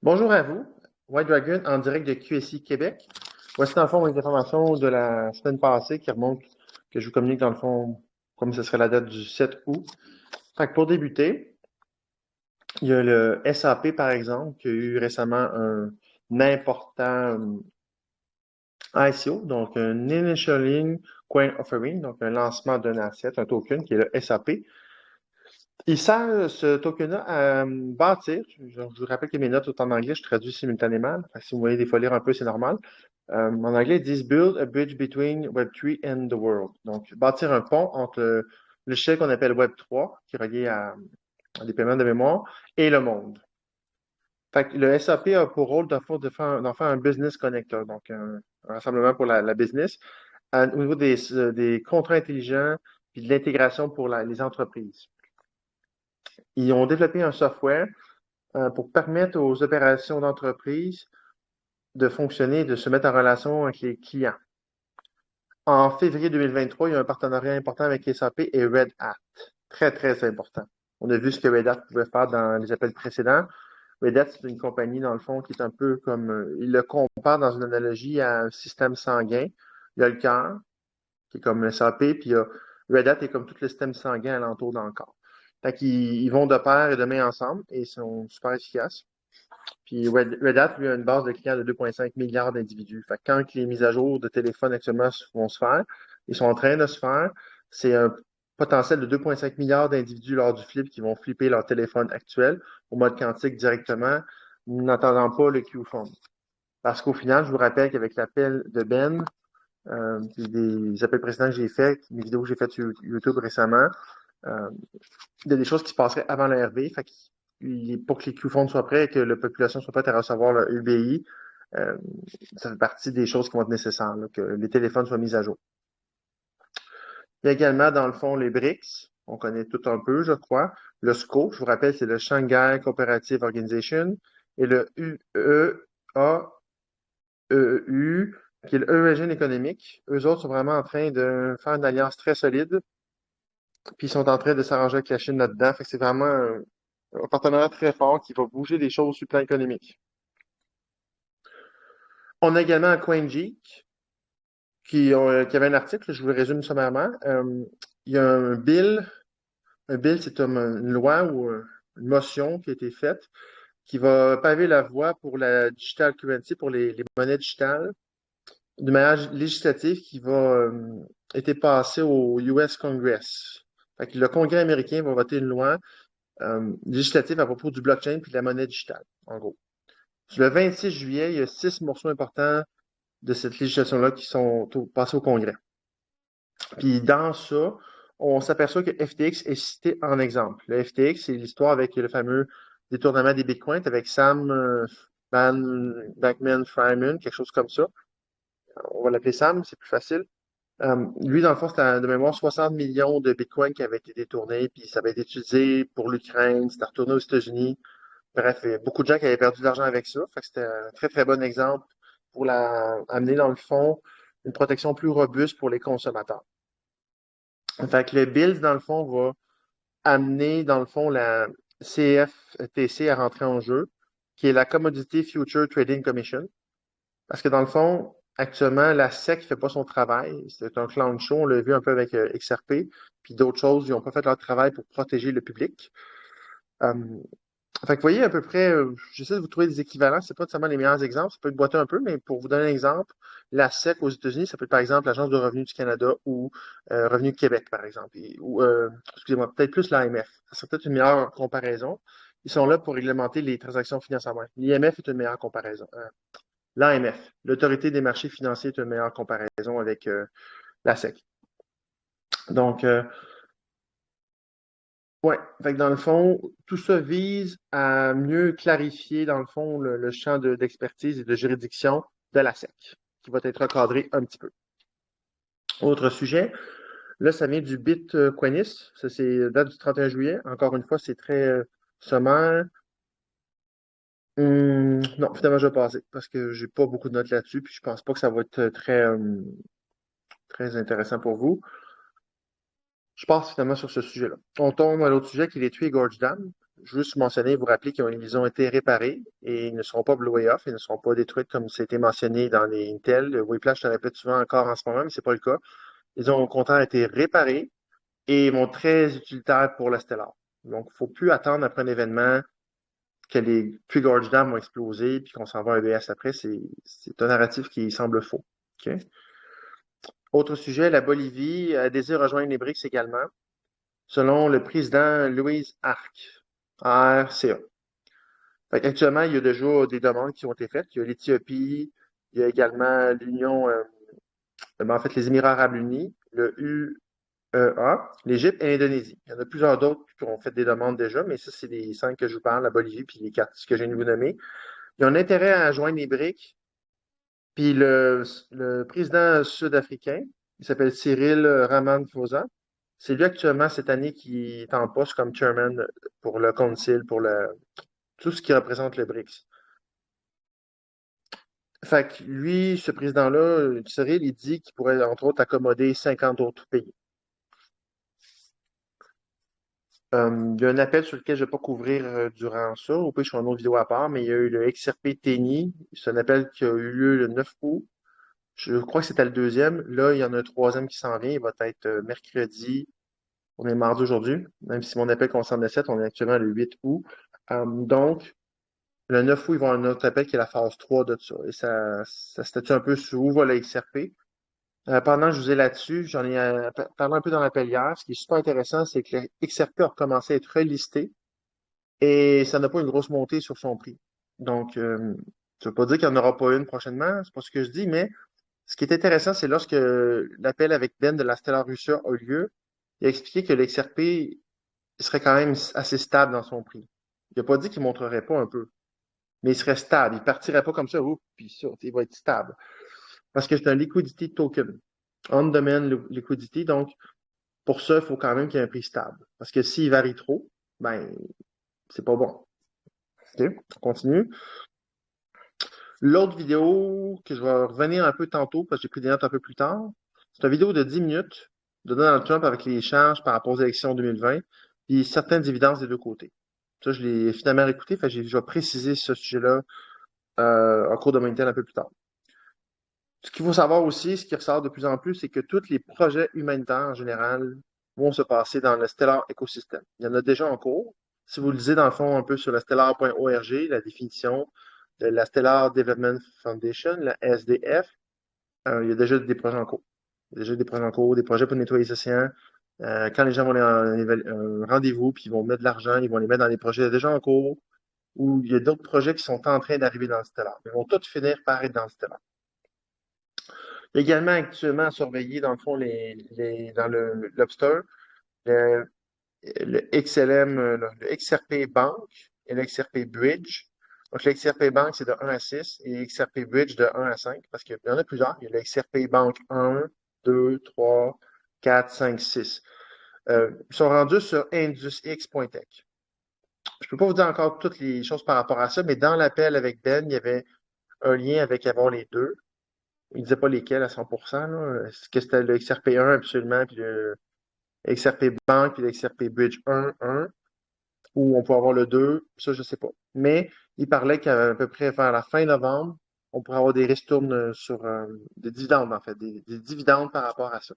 Bonjour à vous, White Dragon en direct de QSI Québec. Voici dans le fond les informations de la semaine passée qui remontent, que je vous communique dans le fond, comme ce serait la date du 7 août. Fait que pour débuter, il y a le SAP par exemple, qui a eu récemment un important ICO, donc un Initialing Coin Offering, donc un lancement d'un asset, un token qui est le SAP. Il sert ce token-là à bâtir. Je vous rappelle que mes notes sont en anglais, je traduis simultanément. Fait que si vous voyez des fois lire un peu, c'est normal. En anglais, ils disent Build a bridge between Web3 and the world. Donc, bâtir un pont entre le logiciel qu'on appelle Web3, qui est relié à des paiements de mémoire, et le monde. Fait que le SAP a pour rôle d'en faire un business connector, donc un rassemblement pour la business, au niveau des contrats intelligents puis de l'intégration pour les entreprises. Ils ont développé un software pour permettre aux opérations d'entreprise de fonctionner, de se mettre en relation avec les clients. En février 2023, il y a un partenariat important avec SAP et Red Hat. Très, très important. On a vu ce que Red Hat pouvait faire dans les appels précédents. Red Hat, c'est une compagnie, dans le fond, qui est un peu comme, il le compare dans une analogie à un système sanguin. Il y a le cœur, qui est comme le SAP, puis il y a Red Hat est comme tout le système sanguin alentour dans le corps. Fait qu'ils vont de pair et de main ensemble et ils sont super efficaces. Puis Red Hat, lui, a une base de clients de 2,5 milliards d'individus. Fait que quand les mises à jour de téléphone actuellement vont se faire, ils sont en train de se faire, c'est un potentiel de 2,5 milliards d'individus lors du flip qui vont flipper leur téléphone actuel au mode quantique directement, n'attendant pas le Q-Phone. Parce qu'au final, je vous rappelle qu'avec l'appel de Ben, puis des appels précédents que j'ai faits, mes vidéos que j'ai faites sur YouTube récemment, euh, il y a des choses qui se passeraient avant le RV. Fait que pour que les Q-Fonds soient prêts et que la population soit prête à recevoir le UBI, euh, ça fait partie des choses qui vont être nécessaires, là, que les téléphones soient mis à jour. Il y a également, dans le fond, les BRICS. On connaît tout un peu, je crois. Le SCO, je vous rappelle, c'est le Shanghai Cooperative Organization. Et le UEAEU, qui est le Eurasian Economic. Eux autres sont vraiment en train de faire une alliance très solide. Puis ils sont en train de s'arranger avec la Chine là-dedans. Fait que c'est vraiment un partenariat très fort qui va bouger les choses sur le plan économique. On a également un CoinGeek qui avait un article, je vous le résume sommairement. Il y a un bill, c'est comme une loi ou une motion qui a été faite qui va paver la voie pour la digital currency, pour les monnaies digitales, de manière législative qui va être passée au US Congress. Fait que le Congrès américain va voter une loi législative à propos du blockchain puis de la monnaie digitale, en gros. Le 26 juillet, il y a 6 morceaux importants de cette législation-là qui sont passés au Congrès. Puis dans ça, on s'aperçoit que FTX est cité en exemple. Le FTX, c'est l'histoire avec le fameux détournement des bitcoins avec Sam Bankman-Fried, quelque chose comme ça. On va l'appeler Sam, c'est plus facile. Lui, dans le fond, c'était de mémoire 60 millions de bitcoins qui avaient été détournés, puis ça avait été utilisé pour l'Ukraine, c'était retourné aux États-Unis. Bref, il y a beaucoup de gens qui avaient perdu de l'argent avec ça. Fait que c'était un très, très bon exemple pour amener, dans le fond, une protection plus robuste pour les consommateurs. Fait que le Bills, dans le fond, va amener, dans le fond, la CFTC à rentrer en jeu, qui est la Commodity Future Trading Commission. Parce que dans le fond, actuellement, la SEC ne fait pas son travail. C'est un clown show. On l'a vu un peu avec XRP, puis d'autres choses. Ils n'ont pas fait leur travail pour protéger le public. Euh, Fait que vous voyez à peu près, j'essaie de vous trouver des équivalents. C'est pas nécessairement les meilleurs exemples, ça peut être boiteux un peu, mais pour vous donner un exemple, la SEC aux États-Unis, ça peut être par exemple l'Agence de revenus du Canada ou Revenu Québec, par exemple, ou excusez-moi, peut-être plus l'AMF. Ça serait peut-être une meilleure comparaison. Ils sont là pour réglementer les transactions financières. L'IMF est une meilleure comparaison. L'AMF, l'Autorité des marchés financiers, est une meilleure comparaison avec la SEC. Donc, ouais, fait que dans le fond, tout ça vise à mieux clarifier, dans le fond, le champ d'expertise et de juridiction de la SEC, qui va être recadré un petit peu. Autre sujet, là, ça vient du Bitcoinis, ça c'est date du 31 juillet. Encore une fois, c'est très sommaire. Non, finalement, je vais passer parce que j'ai pas beaucoup de notes là-dessus, puis je pense pas que ça va être très intéressant pour vous. Je passe finalement sur ce sujet-là. On tombe à l'autre sujet qui est les tués Gorge Dam. juste mentionner, vous rappeler qu'ils ont été réparés et ils ne seront pas blowés off, ils ne seront pas détruits comme c'était mentionné dans les Intel. Le Whiplash, je le répète souvent encore en ce moment, mais c'est pas le cas. Ils ont au contraire été réparés et vont être très utilitaires pour la Stellar. Donc, il ne faut plus attendre après un événement que les pre-gorge dams vont exploser puis qu'on s'en va à EBS après. C'est un narratif qui semble faux. OK? Autre sujet, la Bolivie désire rejoindre les BRICS également, selon le président Louise Arc, ARCA. Actuellement, il y a déjà des demandes qui ont été faites. Il y a l'Éthiopie, il y a également l'Union, en fait, les Émirats arabes unis, le UEA, l'Égypte et l'Indonésie. Il y en a plusieurs d'autres qui ont fait des demandes déjà, mais ça, c'est les 5 que je vous parle, la Bolivie puis les 4 que je viens de vous nommer. Ils ont un intérêt à joindre les BRICS. Puis le président sud-africain, il s'appelle Cyril Ramaphosa. C'est lui actuellement cette année qui est en poste comme chairman pour le Council, pour tout ce qui représente le BRICS. Fait que lui, ce président-là, Cyril, il dit qu'il pourrait, entre autres, accommoder 50 autres pays. Il y a un appel sur lequel je ne vais pas couvrir durant ça. Au pire, je ferai une autre vidéo à part, mais il y a eu le XRP TENI. C'est un appel qui a eu lieu le 9 août. Je crois que c'était le deuxième. Là, il y en a un troisième qui s'en vient. Il va être mercredi. On est mardi aujourd'hui. Même si mon appel concerne le 7, on est actuellement le 8 août. Donc, le 9 août, il va y avoir un autre appel qui est la phase 3 de ça. Et ça statue un peu sur où va le XRP. Pendant que je vous ai là-dessus, j'en ai parlé un peu dans l'appel hier. Ce qui est super intéressant, c'est que le XRP a recommencé à être relisté et ça n'a pas une grosse montée sur son prix. Donc, ça ne veut pas dire qu'il n'y en aura pas une prochainement, c'est pas ce que je dis, mais ce qui est intéressant, c'est lorsque l'appel avec Ben de la Stellar Russia a eu lieu, il a expliqué que le XRP serait quand même assez stable dans son prix. Il n'a pas dit qu'il ne montrerait pas un peu, mais il serait stable. Il ne partirait pas comme ça, ouf, puis ça, il va être stable. Parce que c'est un liquidity token, on-demand liquidity, donc pour ça, il faut quand même qu'il y ait un prix stable. Parce que s'il varie trop, ben, c'est pas bon. OK, on continue. L'autre vidéo que je vais revenir un peu tantôt, parce que j'ai pris des notes un peu plus tard, c'est une vidéo de 10 minutes de Donald Trump avec les charges par rapport aux élections 2020, puis certaines évidences des deux côtés. Ça, je l'ai finalement écouté, je vais préciser ce sujet-là en cours de Monitel un peu plus tard. Ce qu'il faut savoir aussi, ce qui ressort de plus en plus, c'est que tous les projets humanitaires en général vont se passer dans le Stellar écosystème. Il y en a déjà en cours. Si vous lisez dans le fond un peu sur la stellar.org, la définition de la Stellar Development Foundation, la SDF, il y a déjà des projets en cours. Il y a déjà des projets en cours, des projets pour nettoyer les océans. Quand les gens vont aller un rendez-vous, puis ils vont mettre de l'argent, ils vont les mettre dans des projets déjà en cours, ou il y a d'autres projets qui sont en train d'arriver dans le Stellar. Ils vont tous finir par être dans le Stellar. Il y a également actuellement à surveiller, dans le fond, dans le Lobster, le, le XLM, le XRP Bank et le XRP Bridge. Donc, le XRP Bank, c'est de 1 à 6 et le XRP Bridge de 1 à 5 parce qu'il y en a plusieurs. Il y a le XRP Bank 1, 2, 3, 4, 5, 6. Ils sont rendus sur indusx.tech. Je ne peux pas vous dire encore toutes les choses par rapport à ça, mais dans l'appel avec Ben, il y avait un lien avec avoir les deux. Il ne disait pas lesquels à 100%. Là. Est-ce que c'était le XRP1 absolument, puis le XRP Bank, puis le XRP Bridge 1, ou on peut avoir le 2, ça je ne sais pas. Mais il parlait qu'à peu près vers la fin novembre, on pourrait avoir des ristournes sur des dividendes, en fait, des dividendes par rapport à ça.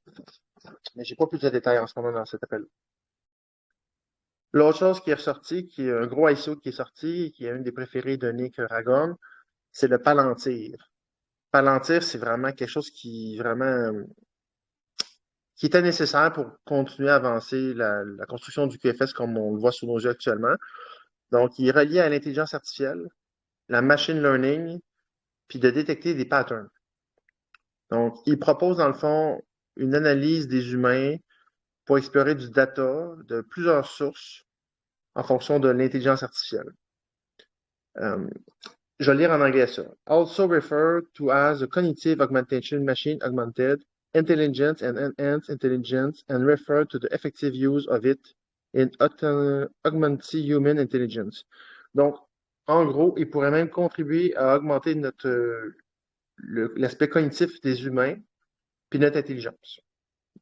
Mais je n'ai pas plus de détails en ce moment dans cet appel. L'autre chose qui est ressortie, qui est un gros ICO qui est sorti, qui est une des préférées de Nick Ragone, c'est le Palantir. Palantir, c'est vraiment quelque chose qui était nécessaire pour continuer à avancer la construction du QFS comme on le voit sous nos yeux actuellement. Donc, il est relié à l'intelligence artificielle, la machine learning, puis de détecter des patterns. Donc, il propose dans le fond une analyse des humains pour explorer du data de plusieurs sources en fonction de l'intelligence artificielle. Je vais lire en anglais ça. Also referred to as a cognitive augmentation machine augmented intelligence and enhanced intelligence and refer to the effective use of it in augmenting human intelligence. Donc, en gros, il pourrait même contribuer à augmenter l'aspect cognitif des humains puis notre intelligence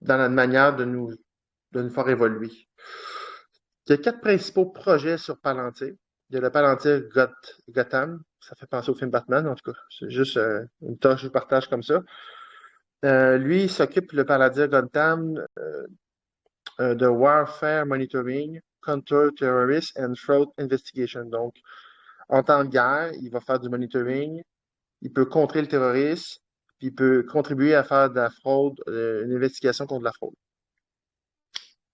dans la manière de nous faire évoluer. Il y a 4 principaux projets sur Palantir. Il y a le Palantir Gotham. Ça fait penser au film Batman, en tout cas. C'est juste une tâche que je partage comme ça. Lui, il s'occupe, le Palantir Gotham, de Warfare Monitoring, Counter-Terrorist and Fraud Investigation. Donc, en temps de guerre, il va faire du monitoring, il peut contrer le terrorisme, puis il peut contribuer à faire de la fraude, une investigation contre la fraude.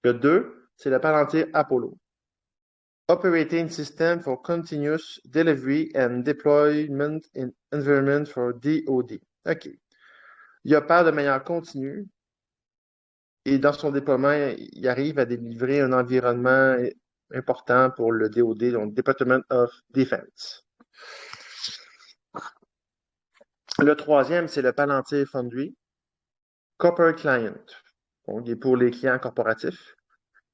Le 2, c'est le Palantir Apollo. Operating System for Continuous Delivery and Deployment in Environment for DoD. OK. Il opère de manière continue et dans son déploiement, il arrive à délivrer un environnement important pour le DoD, donc Department of Defense. Le 3e, c'est le Palantir Foundry. Corporate Client. Donc, il est pour les clients corporatifs.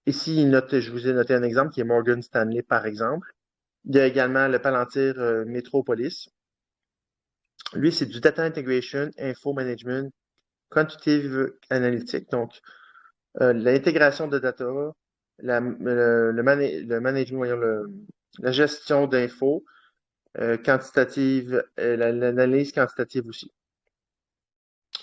Ici, je vous ai noté un exemple qui est Morgan Stanley, par exemple. Il y a également le Palantir Metropolis. Lui, c'est du Data Integration, Info Management, Quantitative Analytics. Donc, l'intégration de data, le management, la gestion d'infos, quantitative, l'analyse quantitative aussi.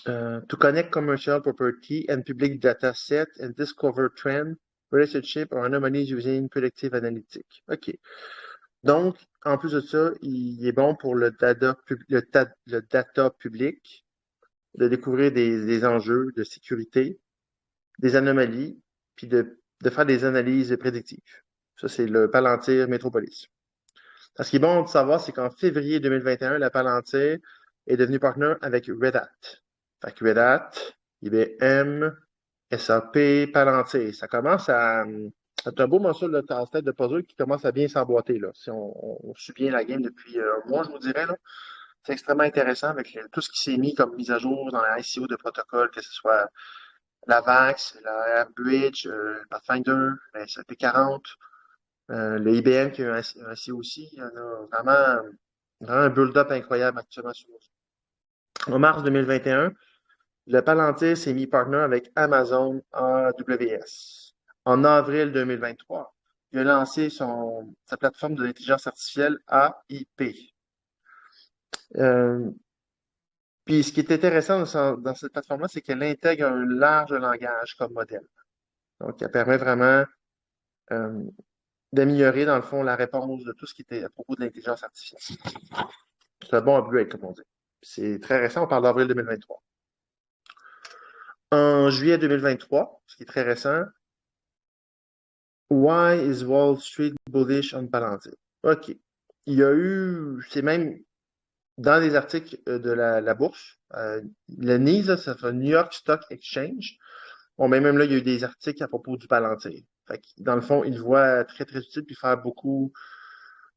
To connect commercial property and public data set and discover trend, relationship or anomalies using predictive analytics. OK. Donc, en plus de ça, il est bon pour le data public, de découvrir des enjeux de sécurité, des anomalies, puis de faire des analyses prédictives. Ça, c'est le Palantir Metropolis. Ce qui est bon de savoir, c'est qu'en février 2021, la Palantir est devenue partenaire avec Red Hat. Fait que Red Hat, IBM, SAP, Palantir. Ça commence à être un beau morceau de casse-tête de puzzle qui commence à bien s'emboîter, là. Si on suit bien la game depuis un mois, je vous dirais, là. C'est extrêmement intéressant avec tout ce qui s'est mis comme mise à jour dans la ICO de protocole, que ce soit la VAX, la AirBridge, le Pathfinder, la SAP40, le IBM qui a un ICO aussi. Il y en a vraiment un build-up incroyable actuellement sur En mars 2021, le Palantir s'est mis partner avec Amazon AWS. En avril 2023, il a lancé sa plateforme de l'intelligence artificielle AIP. Puis ce qui est intéressant dans cette plateforme-là, c'est qu'elle intègre un large langage comme modèle. Donc, elle permet vraiment d'améliorer, dans le fond, la réponse de tout ce qui était à propos de l'intelligence artificielle. C'est un bon upgrade, comme on dit. C'est très récent, on parle d'avril 2023. En juillet 2023, ce qui est très récent, Why is Wall Street bullish on Palantir? OK. Il y a eu, c'est même dans les articles de la bourse, le NYSE, ça fait New York Stock Exchange. Bon, mais même là, il y a eu des articles à propos du Palantir. Fait que, dans le fond, ils le voient très, très utile puis faire beaucoup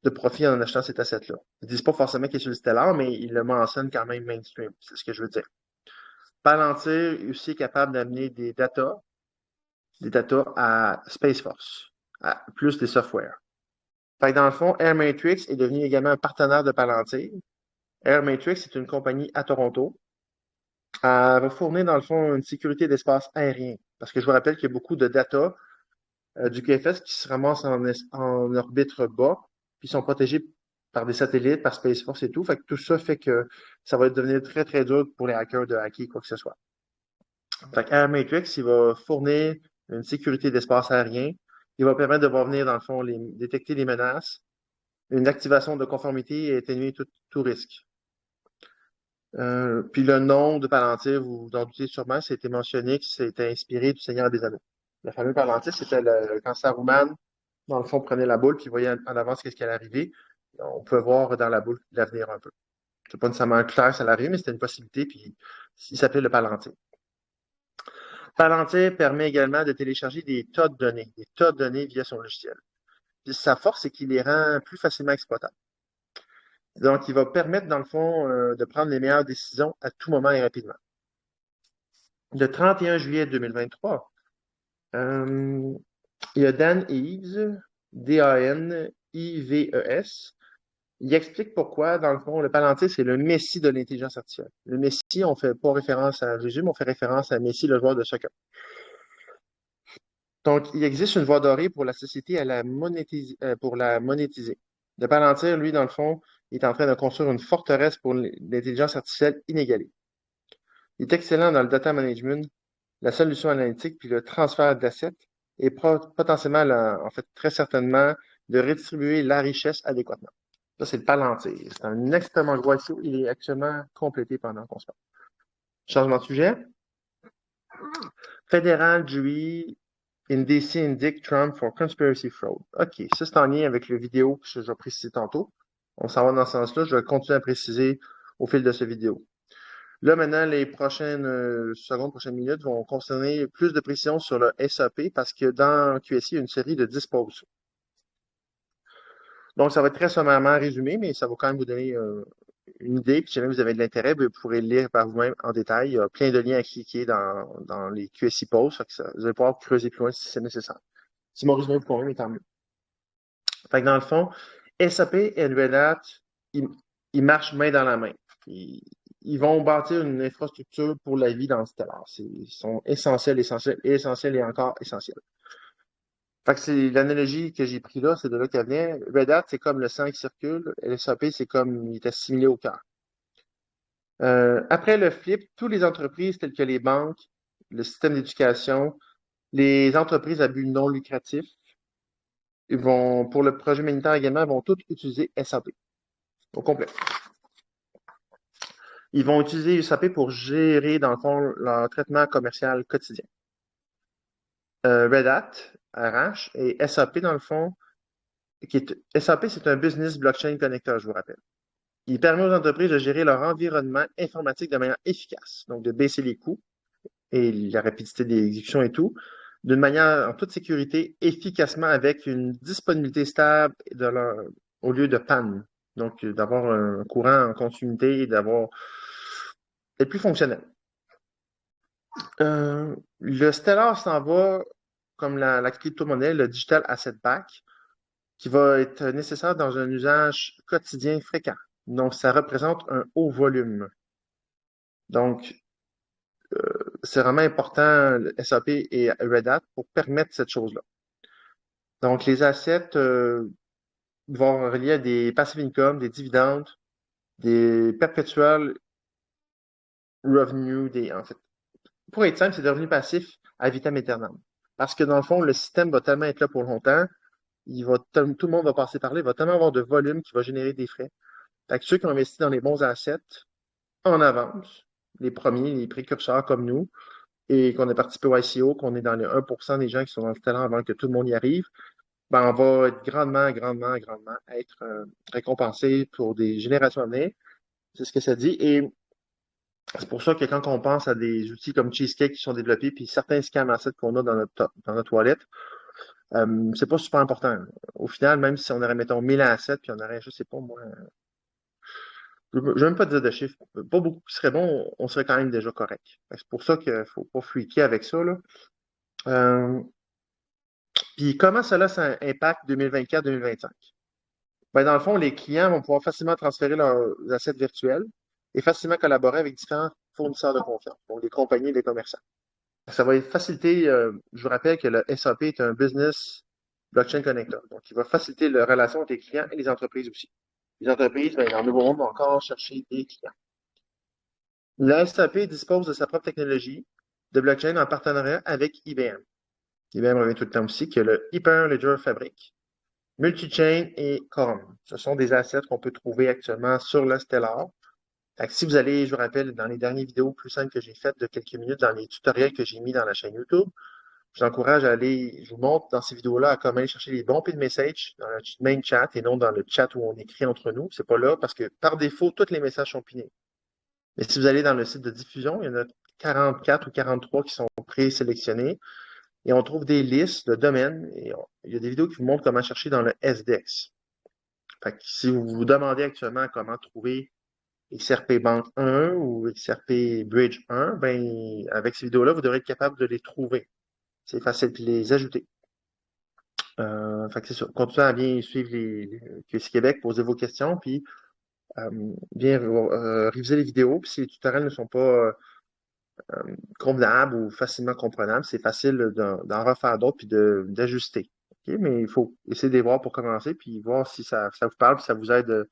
de profit en achetant cet asset-là. Ils ne disent pas forcément qu'il est sur le Stellar, mais ils le mentionnent quand même mainstream. C'est ce que je veux dire. Palantir aussi est capable d'amener des data à Space Force, à plus des softwares. Fait que dans le fond, Air Matrix est devenu également un partenaire de Palantir. Air Matrix est une compagnie à Toronto. Elle va fournir, dans le fond, une sécurité d'espace aérien. Parce que je vous rappelle qu'il y a beaucoup de data du QFS qui se ramassent en orbite bas, puis sont protégés par des satellites, par Space Force et tout. Fait que tout ça fait que ça va devenir très, très dur pour les hackers de hacker quoi que ce soit. Fait que Air Matrix, il va fournir une sécurité d'espace aérien. Il va permettre de voir venir, dans le fond, détecter les menaces, une activation de conformité et atténuer tout risque. Puis le nom de Palantir, vous vous en doutez sûrement, c'était mentionné que c'était inspiré du Seigneur des Anneaux. Le fameux Palantir, c'était quand Saruman, dans le fond, prenait la boule puis voyait en avance qu'est-ce qui allait arriver. On peut voir dans la boule l'avenir un peu. C'est pas nécessairement clair ça arrive, mais c'était une possibilité, puis il s'appelait le Palantir. Palantir permet également de télécharger des tas de données via son logiciel. Puis sa force, c'est qu'il les rend plus facilement exploitables. Donc, il va permettre, dans le fond, de prendre les meilleures décisions à tout moment et rapidement. Le 31 juillet 2023, il y a Dan Eves, D-A-N-I-V-E-S. Il explique pourquoi, dans le fond, le Palantir, c'est le Messie de l'intelligence artificielle. Le Messie, on ne fait pas référence à Jésus, mais on fait référence à Messi, le joueur de soccer. Donc, il existe une voie dorée pour la société pour la monétiser. Le Palantir, lui, dans le fond, est en train de construire une forteresse pour l'intelligence artificielle inégalée. Il est excellent dans le data management, la solution analytique, puis le transfert d'assets, et potentiellement, en fait, très certainement, de redistribuer la richesse adéquatement. Ça, c'est le Palantir. C'est un extrêmement gros ICO. Il est actuellement complété pendant qu'on se parle. Changement de sujet. Fédéral jury in DC indict Trump for conspiracy fraud. OK, ça c'est en lien avec le vidéo que je vais préciser tantôt. On s'en va dans ce sens-là. Je vais continuer à préciser au fil de cette vidéo. Là, maintenant, les prochaines secondes, prochaines minutes vont concerner plus de précision sur le SAP parce que dans QSI, il y a une série de 10 pauses. Donc, ça va être très sommairement résumé, mais ça va quand même vous donner une idée. Puis, si jamais vous avez de l'intérêt, vous pourrez le lire par vous-même en détail. Il y a plein de liens à cliquer dans les QSI pauses. Vous allez pouvoir creuser plus loin si c'est nécessaire. Si mon résumé vous convient, mais tant mieux. Fait que dans le fond, SAP et Red Hat, ils marchent main dans la main. Ils vont bâtir une infrastructure pour la vie dans le Stellar. Ils sont essentiels, essentiels, essentiels et encore essentiels. Fait que c'est l'analogie que j'ai pris là, c'est de là qu'elle vient. Red Hat, c'est comme le sang qui circule. SAP, c'est comme il est assimilé au cœur. Après le flip, toutes les entreprises telles que les banques, le système d'éducation, les entreprises à but non lucratif, ils vont, pour le projet militaire également, vont toutes utiliser SAP au complet. Ils vont utiliser SAP pour gérer, dans le fond, leur traitement commercial quotidien. Red Hat, RH, et SAP, dans le fond, SAP, c'est un Business Blockchain Connector, je vous rappelle. Il permet aux entreprises de gérer leur environnement informatique de manière efficace, donc de baisser les coûts et la rapidité d'exécution et tout, d'une manière en toute sécurité, efficacement avec une disponibilité stable au lieu de panne. Donc, d'avoir un courant en continuité et d'être plus fonctionnel. Le Stellar s'en va comme la crypto-monnaie, le Digital Asset Back, qui va être nécessaire dans un usage quotidien fréquent. Donc, ça représente un haut volume. Donc, c'est vraiment important, le SAP et Red Hat, pour permettre cette chose-là. Donc, les assets vont relier à des passive income, des dividendes, des perpetual revenue, en fait. Pour être simple, c'est des revenus passifs à vitam aeternam. Parce que dans le fond, le système va tellement être là pour longtemps, tout le monde va passer par là, il va tellement avoir de volume qui va générer des frais. Fait que ceux qui ont investi dans les bons assets en avance, les premiers, les précurseurs comme nous, et qu'on a participé au ICO, qu'on est dans les 1% des gens qui sont dans le talent avant que tout le monde y arrive, ben on va être grandement, grandement, grandement être récompensé pour des générations à venir. C'est ce que ça dit. Et c'est pour ça que quand on pense à des outils comme Cheesecake qui sont développés, puis certains scam assets qu'on a dans notre toilette, c'est pas super important. Au final, même si on aurait, mettons, 1000 assets, puis on aurait, je sais pas moi, je ne vais même pas dire de chiffres, pas beaucoup qui seraient bons, on serait quand même déjà correct. C'est pour ça qu'il ne faut pas freaker avec ça, là. Puis comment cela ça impacte 2024-2025? Ben, dans le fond, les clients vont pouvoir facilement transférer leurs assets virtuels et facilement collaborer avec différents fournisseurs de confiance, donc les compagnies et les commerçants. Ça va faciliter, je vous rappelle que le SAP est un Business Blockchain Connector, donc il va faciliter la relation entre les clients et les entreprises aussi. Les entreprises, ben, dans le nouveau monde, vont encore chercher des clients. La SAP dispose de sa propre technologie de blockchain en partenariat avec IBM. IBM revient tout le temps aussi, qui a le Hyperledger Fabric, Multichain et Quorum. Ce sont des assets qu'on peut trouver actuellement sur le Stellar. Fait que si vous allez, je vous rappelle, dans les dernières vidéos plus simples que j'ai faites de quelques minutes, dans les tutoriels que j'ai mis dans la chaîne YouTube, je vous encourage à aller, je vous montre dans ces vidéos-là à comment aller chercher les bons pin messages dans le main chat et non dans le chat où on écrit entre nous. C'est pas là parce que par défaut, tous les messages sont pinés. Mais si vous allez dans le site de diffusion, il y en a 44 ou 43 qui sont présélectionnés et on trouve des listes de domaines et il y a des vidéos qui vous montrent comment chercher dans le SDEX. Fait que si vous vous demandez actuellement comment trouver XRP Bank 1 ou XRP Bridge 1, ben, avec ces vidéos-là, vous devrez être capable de les trouver. C'est facile de les ajouter. Fait que c'est ça. Continuez à bien suivre les QC Québec, posez vos questions, puis bien réviser les vidéos. Puis si les tutoriels ne sont pas convenable ou facilement comprenable. C'est facile d'en refaire d'autres puis d'ajuster. OK? Mais il faut essayer de les voir pour commencer puis voir si ça vous parle puis ça vous aide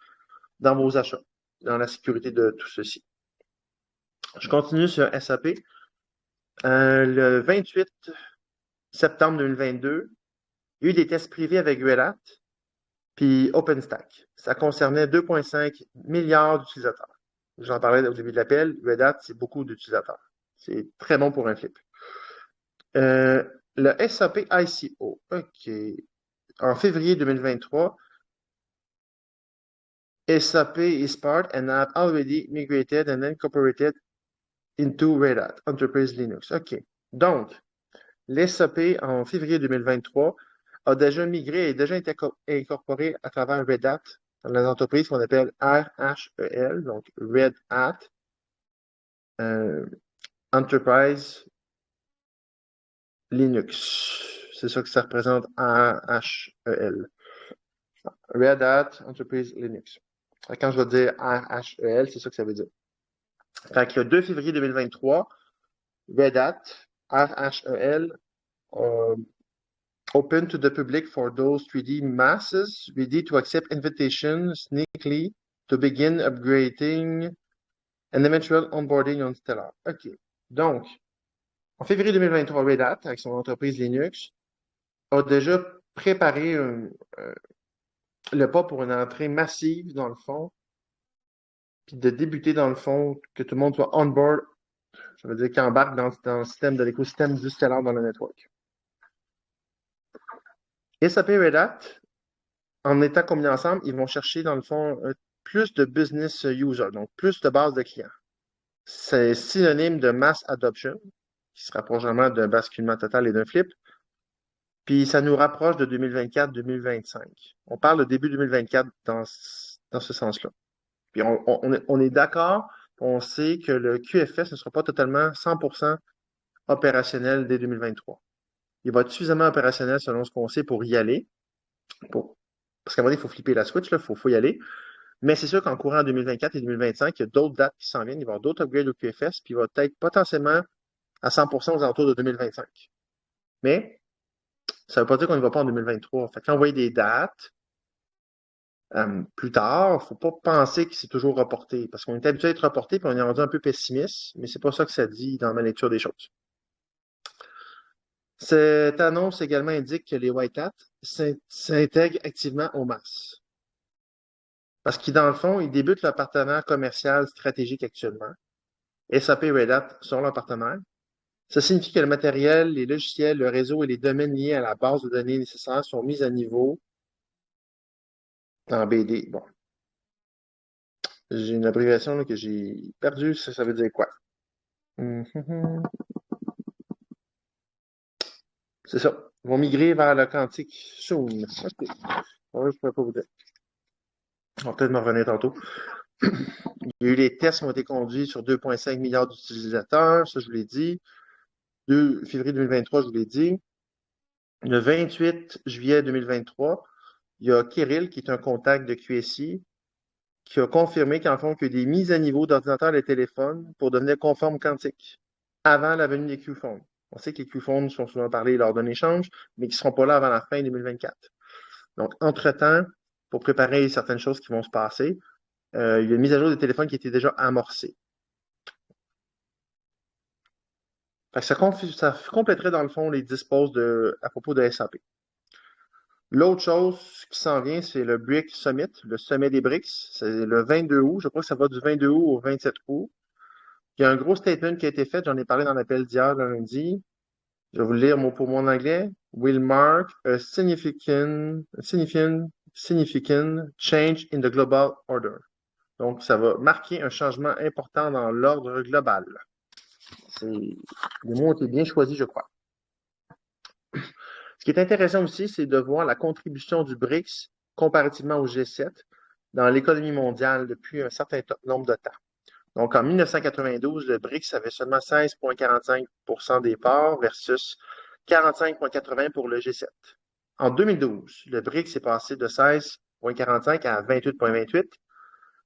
dans vos achats, dans la sécurité de tout ceci. Je continue sur SAP. Le 28 septembre 2022, il y a eu des tests privés avec Red Hat puis OpenStack. Ça concernait 2,5 milliards d'utilisateurs. J'en parlais au début de l'appel. Red Hat, c'est beaucoup d'utilisateurs. C'est très bon pour un flip. Le SAP ICO. OK. En février 2023, SAP is part and have already migrated and incorporated into Red Hat Enterprise Linux. OK. Donc, l'SAP en février 2023 a déjà migré et déjà été incorporé à travers Red Hat dans les entreprises qu'on appelle RHEL, donc Red Hat Enterprise Linux. C'est ça que ça représente RHEL. Red Hat Enterprise Linux. Quand je vais dire RHEL, c'est ça que ça veut dire. Fait que le 2 février 2023, Red Hat, RHEL, open to the public for those 3D masses ready to accept invitations sneakily to begin upgrading and eventual onboarding on Stellar. OK. Donc, en février 2023, Red Hat, avec son entreprise Linux, a déjà préparé le pas pour une entrée massive dans le fond, puis de débuter dans le fond, que tout le monde soit on board, ça veut dire qu'il embarque dans le système de l'écosystème du Stellar dans le network. SAP Red Hat, en étant combinés ensemble, ils vont chercher dans le fond plus de business users, donc plus de base de clients. C'est synonyme de mass adoption, qui se rapproche vraiment d'un basculement total et d'un flip. Puis ça nous rapproche de 2024-2025. On parle de début 2024 dans ce sens-là. Puis on est d'accord, on sait que le QFS ne sera pas totalement 100% opérationnel dès 2023. Il va être suffisamment opérationnel selon ce qu'on sait pour y aller. Parce qu'à un moment donné, il faut flipper la switch, il faut y aller. Mais c'est sûr qu'en courant 2024 et 2025, il y a d'autres dates qui s'en viennent. Il va y avoir d'autres upgrades au QFS, puis il va être potentiellement à 100% aux alentours de 2025. Mais ça ne veut pas dire qu'on ne va pas en 2023. Fait que quand on voit des dates plus tard, il ne faut pas penser que c'est toujours reporté. Parce qu'on est habitué à être reporté, puis on est rendu un peu pessimiste, mais c'est pas ça que ça dit dans ma lecture des choses. Cette annonce également indique que les White Hats s'intègrent activement au MAS. Parce qu'ils, dans le fond, ils débutent leur partenaire commercial stratégique actuellement. SAP et Red Hat sont leurs partenaires. Ça signifie que le matériel, les logiciels, le réseau et les domaines liés à la base de données nécessaires sont mis à niveau en BD. Bon. J'ai une abréviation là, que j'ai perdue. Ça veut dire quoi? C'est ça. Ils vont migrer vers le quantique soon. OK. Ouais, je ne pourrais pas vous dire. On va peut-être me revenir tantôt. Il y a eu les tests qui ont été conduits sur 2,5 milliards d'utilisateurs. Ça, je vous l'ai dit. 2 février 2023, je vous l'ai dit. Le 28 juillet 2023, il y a Kirill, qui est un contact de QSI, qui a confirmé qu'en fond, qu'il y a des mises à niveau d'ordinateurs et de téléphones pour devenir conformes quantiques avant la venue des Q-phones. On sait que les Q-phones sont souvent parlés lors d'un échange, mais qui ne seront pas là avant la fin 2024. Donc, entre-temps, pour préparer certaines choses qui vont se passer, il y a une mise à jour des téléphones qui était déjà amorcée. Fait que ça compléterait dans le fond les disposes à propos de SAP. L'autre chose qui s'en vient, c'est le BRIC Summit, le sommet des BRICS. C'est le 22 août. Je crois que ça va du 22 août au 27 août. Il y a un gros statement qui a été fait. J'en ai parlé dans l'appel d'hier, lundi. Je vais vous le lire mot pour mot en anglais. Will mark a significant change in the global order. Donc, ça va marquer un changement important dans l'ordre global. Les mots ont été bien choisis, je crois. Ce qui est intéressant aussi, c'est de voir la contribution du BRICS comparativement au G7 dans l'économie mondiale depuis un certain nombre de temps. Donc, en 1992, le BRICS avait seulement 16,45% des parts versus 45,80% pour le G7. En 2012, le BRICS est passé de 16,45 à 28,28,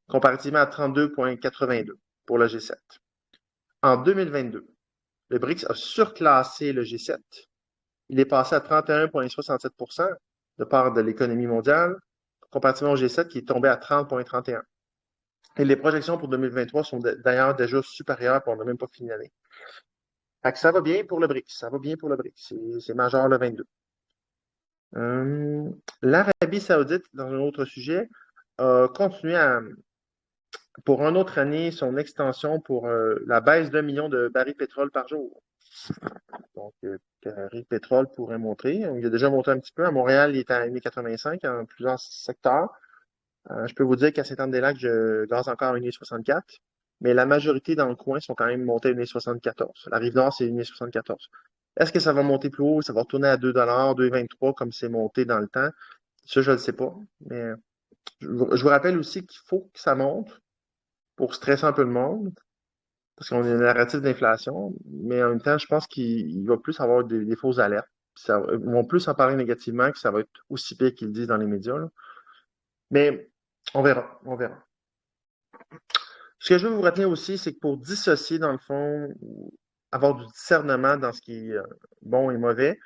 comparativement à 32,82 pour le G7. En 2022, le BRICS a surclassé le G7. Il est passé à 31,67% de part de l'économie mondiale, comparativement au G7 qui est tombé à 30,31%. Et les projections pour 2023 sont d'ailleurs déjà supérieures, puis on n'a même pas fini l'année. Fait que ça va bien pour le BRICS. Ça va bien pour le BRICS. C'est majeur le 22. L'Arabie Saoudite, dans un autre sujet, a continué pour une autre année son extension pour la baisse d'1 million de barils de pétrole par jour. Donc, le baril de pétrole pourrait monter. Il a déjà monté un petit peu. À Montréal, il est à 1,85 en plusieurs secteurs. Je peux vous dire qu'à Saint-Anne-des-Lacs, je gaze encore à 1,64. Mais la majorité dans le coin sont quand même montés à 1,74. La Rive-Nord, c'est 1,74. Est-ce que ça va monter plus haut? Ça va retourner à 2 2,23 comme c'est monté dans le temps? Ça, je ne le sais pas. Mais je vous rappelle aussi qu'il faut que ça monte pour stresser un peu le monde, parce qu'on a une narrative d'inflation. Mais en même temps, je pense qu'il va plus avoir des fausses alertes. Ils vont plus en parler négativement que ça va être aussi pire qu'ils le disent dans les médias, là. Mais on verra, on verra. Ce que je veux vous retenir aussi, c'est que pour dissocier, dans le fond, avoir du discernement dans ce qui est bon et mauvais,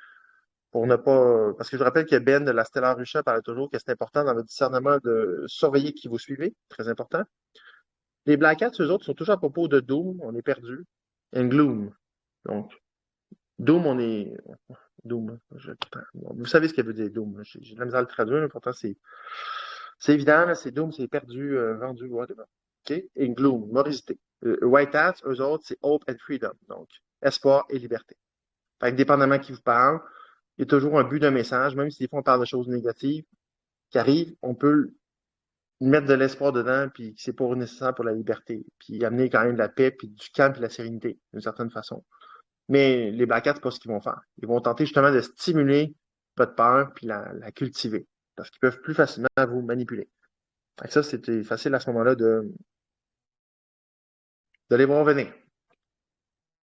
pour ne pas. Parce que je rappelle que Ben de la Stellar Russia parlait toujours que c'est important dans le discernement de surveiller qui vous suivez, très important. Les Black Hats, eux autres, sont toujours à propos de Doom, on est perdu, and Gloom. Donc, Doom, on est. Doom. Vous savez ce que veut dire Doom. J'ai de la misère à le traduire, mais pourtant c'est évident, là, c'est Doom, c'est perdu, vendu, whatever. OK? Et Gloom, morosité. White Hats, eux autres, c'est Hope and Freedom. Donc, espoir et liberté. Fait que dépendamment qui vous parle, il y a toujours un but d'un message, même si des fois on parle de choses négatives qui arrivent, on peut mettre de l'espoir dedans, puis que c'est pas nécessaire pour la liberté, puis amener quand même de la paix, puis du calme, puis de la sérénité, d'une certaine façon. Mais les Black Hats, c'est pas ce qu'ils vont faire. Ils vont tenter justement de stimuler votre peur, puis la cultiver, parce qu'ils peuvent plus facilement vous manipuler. Fait que ça, c'était facile à ce moment-là de les voir venir.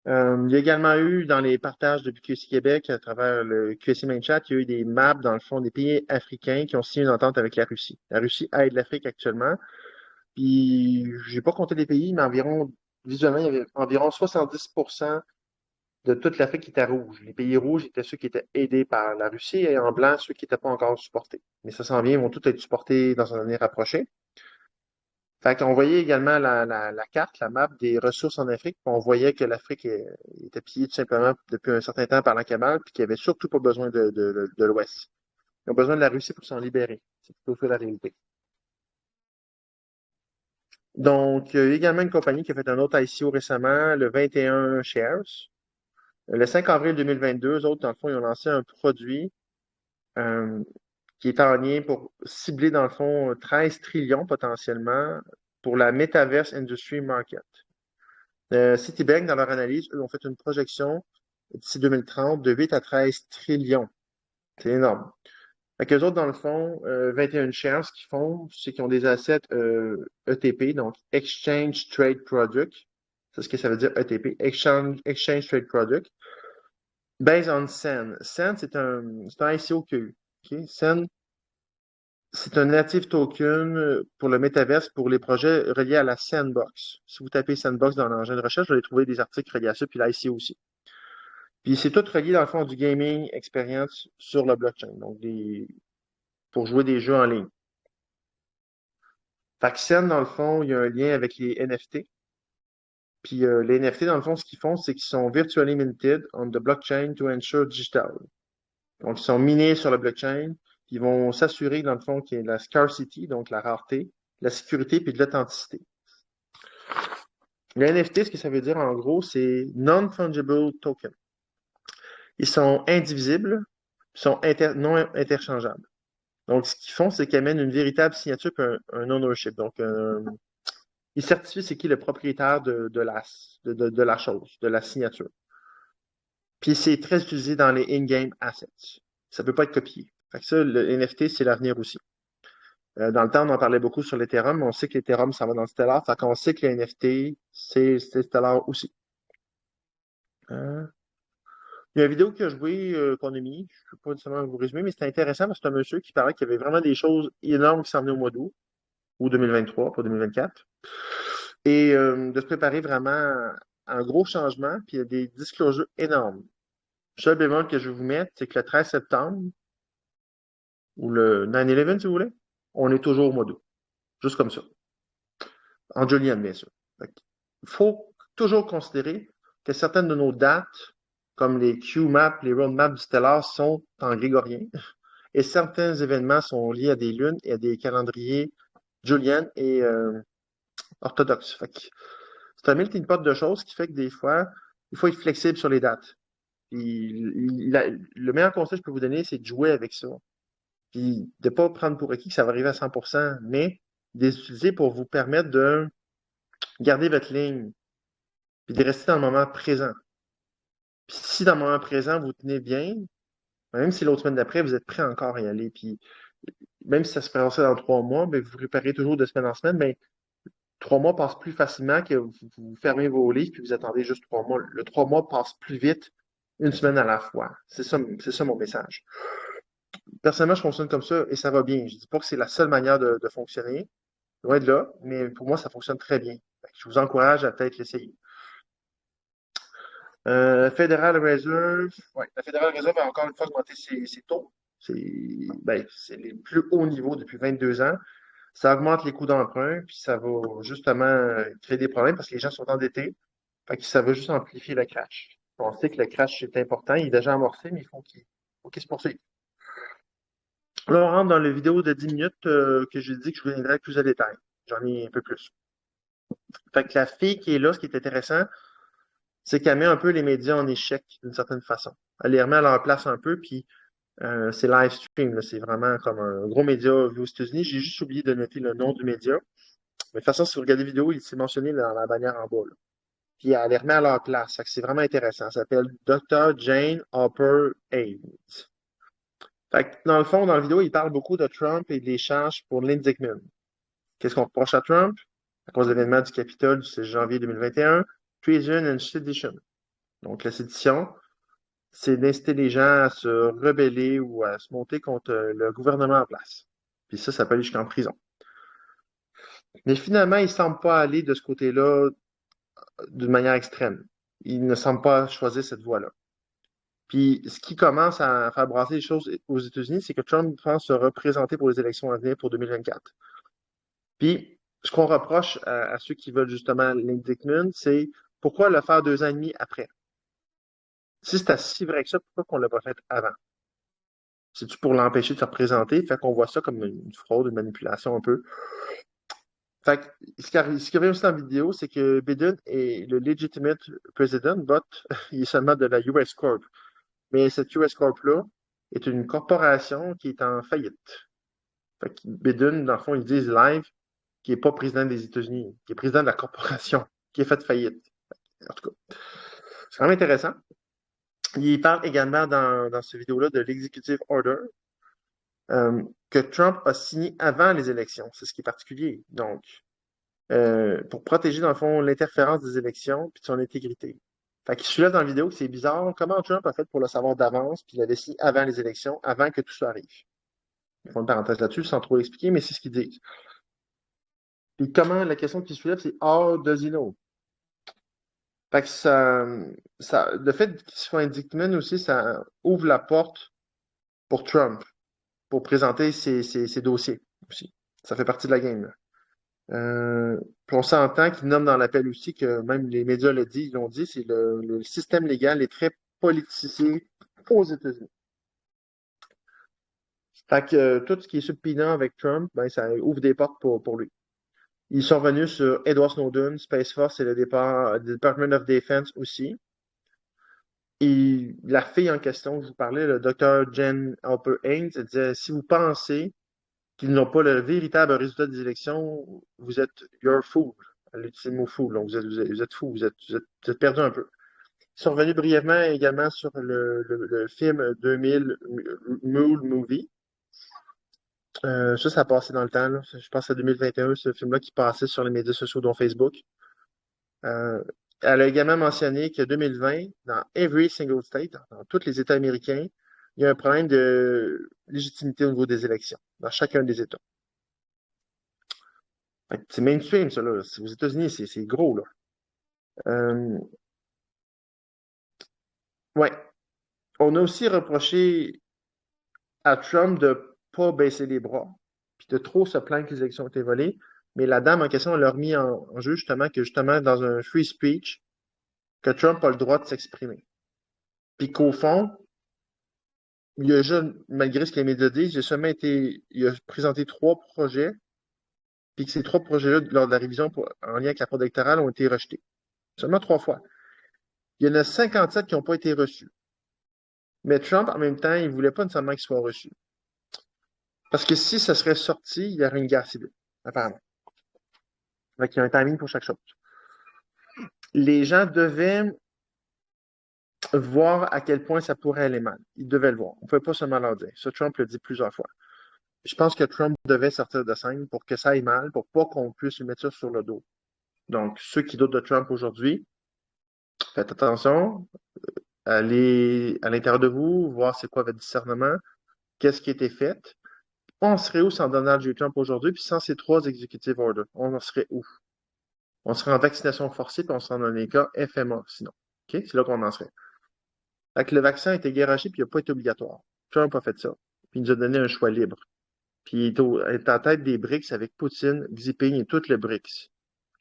Il y a également eu dans les partages depuis QC Québec, à travers le QC Main Chat, il y a eu des maps, dans le fond, des pays africains qui ont signé une entente avec la Russie. La Russie aide l'Afrique actuellement. Puis, j'ai pas compté les pays, mais visuellement, il y avait environ 70% de toute l'Afrique qui était rouge. Les pays rouges étaient ceux qui étaient aidés par la Russie et en blanc, ceux qui n'étaient pas encore supportés. Mais ça s'en vient, ils vont tous être supportés dans un avenir rapproché. Fait qu'on voyait également la carte, la map des ressources en Afrique, puis on voyait que l'Afrique était pillée tout simplement depuis un certain temps par la cabale, puis qu'il n'y avait surtout pas besoin de l'Ouest. Ils ont besoin de la Russie pour s'en libérer. C'est plutôt ça la réalité. Donc, il y a également une compagnie qui a fait un autre ICO récemment, le 21 Shares. Le 5 avril 2022, eux autres, dans le fond, ils ont lancé un produit euh, qui est en lien pour cibler, dans le fond, 13 trillions potentiellement pour la Metaverse Industry Market. Citibank, dans leur analyse, eux, ont fait une projection d'ici 2030 de 8 à 13 trillions. C'est énorme. Fait qu'eux autres, dans le fond, 21 shares, ce qu'ils font, c'est qu'ils ont des assets ETP, donc Exchange Trade Product. C'est ce que ça veut dire ETP, Exchange Trade Product, based on SEN. SEN, c'est un ICO qu'il y a eu. Okay? SEN, c'est un native token pour le Metaverse pour les projets reliés à la Sandbox. Si vous tapez Sandbox dans l'engin de recherche, vous allez trouver des articles reliés à ça, puis l'ICO aussi. Puis c'est tout relié dans le fond du gaming experience sur le blockchain, donc pour jouer des jeux en ligne. Fait que Sen, dans le fond, il y a un lien avec les NFT. Puis les NFT, dans le fond, ce qu'ils font, c'est qu'ils sont virtually minted on the blockchain to ensure digital. Donc, ils sont minés sur la blockchain. Ils vont s'assurer, dans le fond, qu'il y ait la scarcity, donc la rareté, la sécurité, puis de l'authenticité. Le NFT, ce que ça veut dire, en gros, c'est non-fungible token. Ils sont indivisibles, ils sont non interchangeables. Donc, ce qu'ils font, c'est qu'ils amènent une véritable signature et un ownership. Donc, ils certifient c'est qui le propriétaire de la chose, de la signature. Puis, c'est très utilisé dans les in-game assets. Ça ne peut pas être copié. Fait que ça, le NFT, c'est l'avenir aussi. Dans le temps, on en parlait beaucoup sur l'Ethereum, mais on sait que l'Ethereum, ça va dans le Stellar. Fait qu'on sait que les NFT, c'est Stellar aussi. Il y a une vidéo que je joué, qu'on a mis, je ne peux pas nécessairement vous résumer, mais c'était intéressant parce que c'est un monsieur qui parlait qu'il y avait vraiment des choses énormes qui s'en venaient au mois d'août, ou 2023, pas 2024. Et de se préparer vraiment un gros changement, puis il y a des disclosures énormes. Le seul bémol que je vais vous mettre, c'est que le 13 septembre, ou le 9/11, si vous voulez, on est toujours au mois d'août. Juste comme ça. En julienne, bien sûr. Il faut toujours considérer que certaines de nos dates, comme les Q-maps, les roadmaps du stellar, sont en grégorien. Et certains événements sont liés à des lunes et à des calendriers juliennes et orthodoxes. C'est un melting pot de choses qui fait que des fois, il faut être flexible sur les dates. Le meilleur conseil que je peux vous donner, c'est de jouer avec ça. Puis de ne pas prendre pour acquis que ça va arriver à 100%, mais de les utiliser pour vous permettre de garder votre ligne, puis de rester dans le moment présent. Puis si dans le moment présent, vous tenez bien, même si l'autre semaine d'après, vous êtes prêt encore à y aller, puis même si ça se passe dans 3 mois, bien, vous réparez toujours de semaine en semaine, mais 3 mois passent plus facilement que vous fermez vos livres puis vous attendez juste 3 mois. Le 3 mois passe plus vite une semaine à la fois. C'est ça mon message. Personnellement, je fonctionne comme ça et ça va bien. Je ne dis pas que c'est la seule manière de fonctionner, loin de là, mais pour moi, ça fonctionne très bien. Je vous encourage à peut-être l'essayer. Federal Reserve, ouais, la Federal Reserve a encore une fois augmenté ses taux. C'est les plus hauts niveaux depuis 22 ans. Ça augmente les coûts d'emprunt, puis ça va justement créer des problèmes parce que les gens sont endettés. Fait que ça va juste amplifier le crash. On sait que le crash est important, il est déjà amorcé, mais il faut qu'il se poursuive. Là, on rentre dans la vidéo de 10 minutes que j'ai dit que je vous viendrai avec plus de détails. J'en ai un peu plus. Fait que la fille qui est là, ce qui est intéressant, c'est qu'elle met un peu les médias en échec d'une certaine façon. Elle les remet à leur place un peu, puis c'est live stream, c'est vraiment comme un gros média vu aux États-Unis. J'ai juste oublié de noter le nom du média. Mais de toute façon, si vous regardez la vidéo, il s'est mentionné dans la bannière en bas, là. Puis elle les remet à leur place. Fait que c'est vraiment intéressant. Ça s'appelle Dr. Jane Hopper Hayes. Fait que dans le fond, dans la vidéo, il parle beaucoup de Trump et de l'échange pour l'indictment. Qu'est-ce qu'on reproche à Trump? À cause de l'événement du Capitole du 16 janvier 2021, Treason and Sedition. Donc la sédition, c'est d'inciter les gens à se rebeller ou à se monter contre le gouvernement en place. Puis ça peut aller jusqu'en prison. Mais finalement, il ne semble pas aller de ce côté-là d'une manière extrême. Il ne semble pas choisir cette voie-là. Puis, ce qui commence à faire brasser les choses aux États-Unis, c'est que Trump pense se représenter pour les élections à venir pour 2024. Puis, ce qu'on reproche à ceux qui veulent justement l'indictment, c'est pourquoi le faire 2 ans et demi après? Si c'est si vrai que ça, pourquoi qu'on ne l'a pas fait avant? C'est-tu pour l'empêcher de se représenter? Fait qu'on voit ça comme une fraude, une manipulation un peu. Fait que ce qui revient aussi dans la vidéo, c'est que Biden est le legitimate president, but il est seulement de la US Corp. Mais cette US Corp-là est une corporation qui est en faillite. Fait que Biden, dans le fond, ils disent live qu'il n'est pas président des États-Unis, qu'il est président de la corporation qui est faite faillite. En tout cas, c'est vraiment intéressant. Il parle également dans cette vidéo-là de l'Executive Order que Trump a signé avant les élections. C'est ce qui est particulier. Donc, pour protéger, dans le fond, l'interférence des élections et de son intégrité. Fait qu'il soulève dans la vidéo que c'est bizarre comment Trump a fait pour le savoir d'avance, puis il l'avait signé avant les élections, avant que tout ça arrive. Ils font une parenthèse là-dessus sans trop l'expliquer, mais c'est ce qu'ils disent. Puis comment, la question qu'il soulève, c'est how does he know? Fait que le fait qu'il soit indictment aussi, ça ouvre la porte pour Trump, pour présenter ses dossiers aussi. Ça fait partie de la game, là. Puis on s'entend qu'ils nomment dans l'appel aussi que même les médias l'ont dit, c'est le système légal est très politisé aux États-Unis. Fait que tout ce qui est subpoena avec Trump, ben, ça ouvre des portes pour lui. Ils sont revenus sur Edward Snowden, Space Force et le départ du Department of Defense aussi. Et la fille en question que je vous parlais, le Dr. Jen Alper Haynes, elle disait si vous pensez qu'ils n'ont pas le véritable résultat des élections, vous êtes you're fool. Elle utilise le mot fool, donc vous êtes fou, vous êtes perdu un peu. Ils sont revenus brièvement également sur le film 2000 Mule Movie. Ça a passé dans le temps, là. Je pense à 2021, ce film-là qui passait sur les médias sociaux, dont Facebook. Euh, Elle a également mentionné que 2020, dans every single state, dans tous les États américains, il y a un problème de légitimité au niveau des élections, dans chacun des États. C'est mainstream, ça, là. Aux États-Unis, c'est gros, là. Euh, ouais. On a aussi reproché à Trump de ne pas baisser les bras, puis de trop se plaindre que les élections ont été volées. Mais la dame en question, elle a remis en jeu justement que justement dans un free speech, que Trump a le droit de s'exprimer. Puis qu'au fond, il a déjà, malgré ce que les médias disent, il a présenté 3 projets, puis que ces 3 projets-là, lors de la révision en lien avec la fraude électorale, ont été rejetés. Seulement 3 fois. Il y en a 57 qui n'ont pas été reçus. Mais Trump, en même temps, il ne voulait pas nécessairement qu'ils soient reçus. Parce que si ça serait sorti, il y aurait une guerre civile, apparemment. Donc, il y a un timing pour chaque chose. Les gens devaient voir à quel point ça pourrait aller mal. Ils devaient le voir. On ne pouvait pas seulement leur dire. Ça, Trump l'a dit plusieurs fois. Je pense que Trump devait sortir de scène pour que ça aille mal, pour pas qu'on puisse lui mettre ça sur le dos. Donc, ceux qui doutent de Trump aujourd'hui, faites attention, allez à l'intérieur de vous, voir c'est quoi votre discernement, qu'est-ce qui a été fait. On serait où sans Donald J. Trump aujourd'hui, puis sans ces 3 executive orders? On en serait où? On serait en vaccination forcée, puis on serait dans les cas FMA, sinon. OK? C'est là qu'on en serait. Fait que le vaccin a été garoché, puis il n'a pas été obligatoire. Trump a fait ça. Puis il nous a donné un choix libre. Puis il est en tête des BRICS avec Poutine, Xi Jinping et tout le BRICS.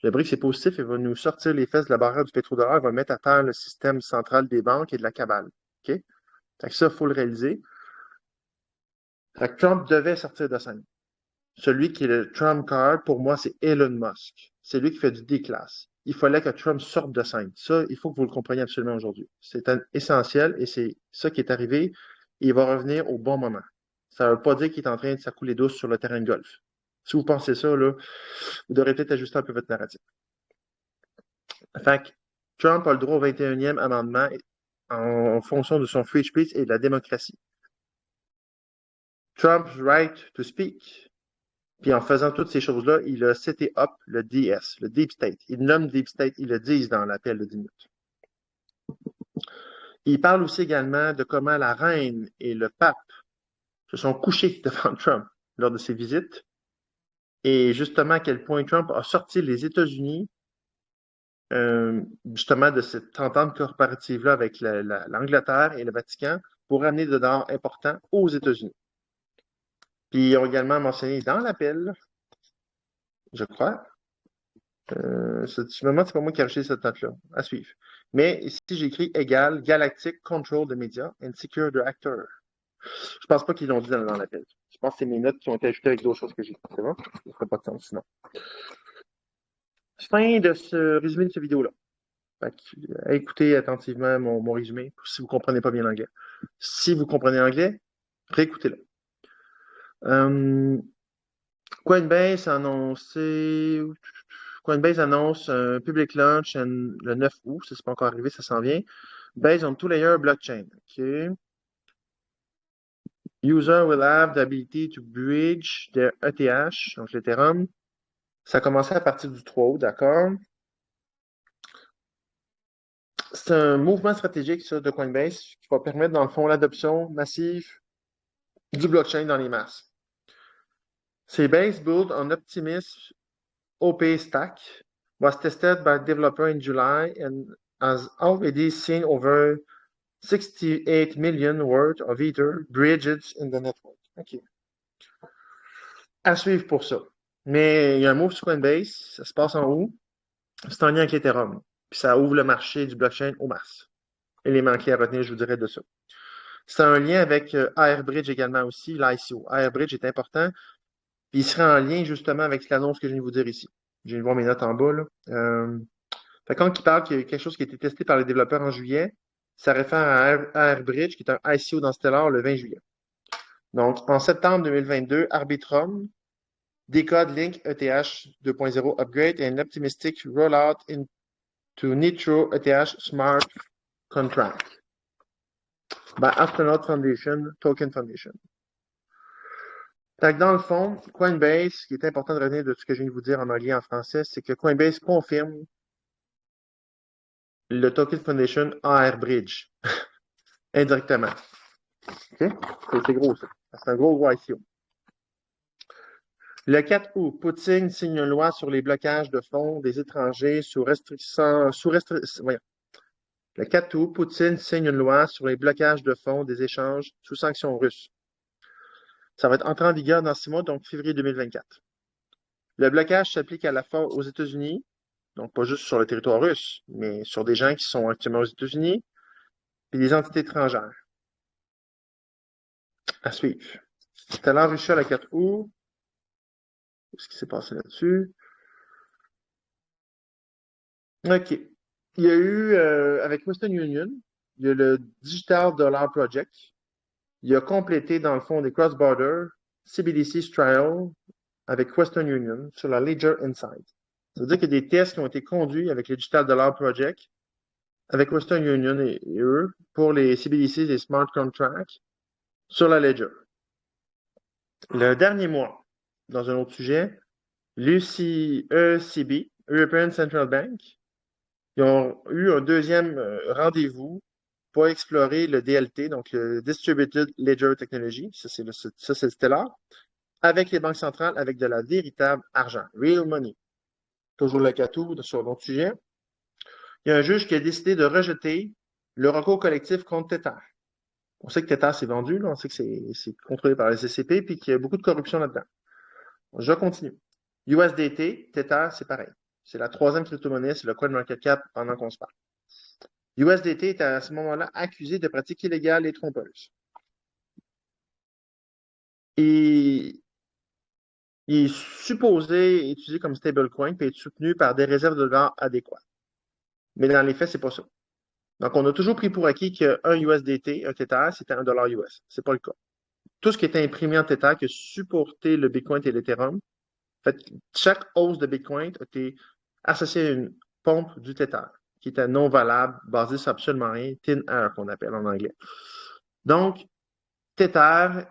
Le BRICS est positif, il va nous sortir les fesses de la barrière du pétrodollar, il va mettre à terre le système central des banques et de la cabale. OK? Fait que ça, il faut le réaliser. Fait que Trump devait sortir de scène. Celui qui est le Trump card, pour moi, c'est Elon Musk. C'est lui qui fait du D-class. Il fallait que Trump sorte de scène. Ça, il faut que vous le compreniez absolument aujourd'hui. C'est essentiel et c'est ça qui est arrivé. Et il va revenir au bon moment. Ça ne veut pas dire qu'il est en train de s'accouler douce sur le terrain de golf. Si vous pensez ça, là, vous devrez peut-être ajuster un peu votre narratif. Fait que Trump a le droit au 21e amendement en fonction de son free speech et de la démocratie. Trump's right to speak. Puis en faisant toutes ces choses-là, il a seté up le DS, le Deep State. Il nomme Deep State, ils le disent dans l'appel de 10 minutes. Il parle aussi également de comment la reine et le pape se sont couchés devant Trump lors de ses visites et justement à quel point Trump a sorti les États-Unis justement de cette entente corporative-là avec l'Angleterre et le Vatican pour ramener de dollars importants aux États-Unis. Puis ils ont également mentionné dans l'appel, je crois, c'est pas moi qui ai acheté cette note-là. À suivre. Mais ici, j'ai écrit égal Galactic Control the Media and Secure the Actor. Je pense pas qu'ils l'ont dit dans l'appel. Je pense que c'est mes notes qui ont été ajoutées avec d'autres choses que j'ai. C'est bon? Ça ne ferait pas de sens sinon. Fin de ce résumé de cette vidéo-là. Écoutez attentivement mon résumé si vous ne comprenez pas bien l'anglais. Si vous comprenez l'anglais, réécoutez-le. Coinbase a annoncé. Coinbase annonce un public launch le 9 août. Ça, c'est pas encore arrivé, ça s'en vient. Based on two-layer blockchain. OK. User will have the ability to bridge their ETH, donc l'Ethereum. Ça a commencé à partir du 3 août, d'accord? C'est un mouvement stratégique, ça, de Coinbase, qui va permettre, dans le fond, l'adoption massive du blockchain dans les masses. C'est based built on Optimus OP stack, was tested by developer in July and has already seen over 68 million worth of Ether bridges in the network. OK. À suivre pour ça. Mais il y a un move sur Coinbase, ça se passe en haut. C'est en lien avec l'Ethereum. Puis ça ouvre le marché du blockchain aux masses. Élément clé à retenir, je vous dirais de ça. C'est un lien avec Airbridge également aussi, l'ICO. Airbridge est important. Puis il sera en lien justement avec l'annonce que je viens de vous dire ici. Je viens de voir mes notes en bas. Là. Quand il parle qu'il y a quelque chose qui a été testé par les développeurs en juillet, ça réfère à Airbridge, qui est un ICO dans Stellar le 20 juillet. Donc, en septembre 2022, Arbitrum, Decode Link ETH 2.0 Upgrade et un optimistic rollout into Nitro ETH Smart Contract by Astronaut Foundation, Token Foundation. Dans le fond, Coinbase, ce qui est important de retenir de ce que je viens de vous dire en anglais et en français, c'est que Coinbase confirme le Token Foundation à Airbridge, indirectement. OK? C'est gros, ça. C'est un gros ICO. Le 4 août, Poutine signe une loi sur les blocages de fonds des étrangers voyons. Le 4 août, Poutine signe une loi sur les blocages de fonds des échanges sous sanctions russes. Ça va être entré en vigueur dans 6 mois, donc février 2024. Le blocage s'applique à la fois aux États-Unis, donc pas juste sur le territoire russe, mais sur des gens qui sont actuellement aux États-Unis et des entités étrangères. À suivre. Tout à l'heure, Russie le 4 août. Qu'est-ce qui s'est passé là-dessus? OK. Il y a eu, avec Western Union, il y a le Digital Dollar Project. Il a complété, dans le fond, des cross-border CBDC trial avec Western Union sur la Ledger Insight. Ça veut dire qu'il y a des tests qui ont été conduits avec le Digital Dollar Project, avec Western Union et eux, pour les CBDC et Smart Contracts sur la Ledger. Le dernier mois, dans un autre sujet, l'ECB, European Central Bank, ils ont eu un deuxième rendez-vous pour explorer le DLT, donc le Distributed Ledger Technology, ça c'est le Stellar, avec les banques centrales, avec de la véritable argent, real money. Toujours le catou sur l'autre sujet. Il y a un juge qui a décidé de rejeter le recours collectif contre Tether. On sait que Tether s'est vendu, là, on sait que c'est contrôlé par la CCP, puis qu'il y a beaucoup de corruption là-dedans. Je continue. USDT, Tether, c'est pareil. C'est la troisième crypto-monnaie, c'est le CoinMarketCap pendant qu'on se parle. USDT est à ce moment-là accusé de pratiques illégales et trompeuses. Et il est supposé être utilisé comme stablecoin et être soutenu par des réserves de dollars adéquates. Mais dans les faits, c'est pas ça. Donc, on a toujours pris pour acquis qu'un USDT, un Tether, c'était $1 US. C'est pas le cas. Tout ce qui était imprimé en Tether, qui a supporté le Bitcoin et l'Ethereum, en fait, chaque hausse de Bitcoin a été associée à une pompe du Tether, qui était non valable, basée sur absolument rien, thin air qu'on appelle en anglais. Donc, Tether,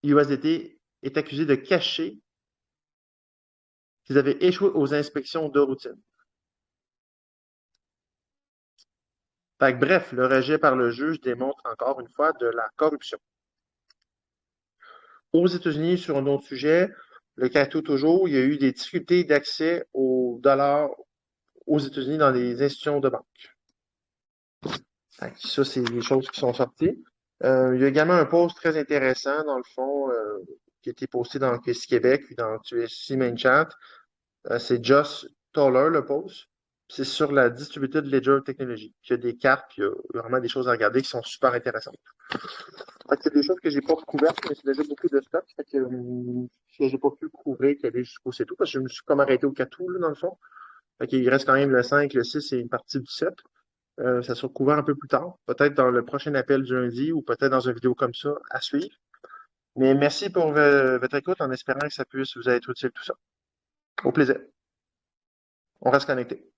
USDT, est accusé de cacher qu'ils avaient échoué aux inspections de routine. Fait que, bref, le rejet par le juge démontre encore une fois de la corruption. Aux États-Unis, sur un autre sujet, le CATO toujours, il y a eu des difficultés d'accès au dollar aux États-Unis dans les institutions de banque. Ça, c'est des choses qui sont sorties. Il y a également un post très intéressant, dans le fond, qui a été posté dans QSI Québec, puis dans QSI Main Chat. C'est Josh Toller, le post. C'est sur la Distributed Ledger Technology. Il y a des cartes, puis il y a vraiment des choses à regarder qui sont super intéressantes. C'est des choses que j'ai pas couvertes, mais c'est déjà beaucoup de stock. Fait que j'ai pas pu couvrir qu'elle est jusqu'au C2, parce que je me suis comme arrêté au 4 août, là, dans le fond. Fait qu'il reste quand même le 5, le 6 et une partie du 7. Ça sera couvert un peu plus tard, peut-être dans le prochain appel du lundi ou peut-être dans une vidéo comme ça à suivre. Mais merci pour votre écoute en espérant que ça puisse vous être utile tout ça. Au plaisir. On reste connecté.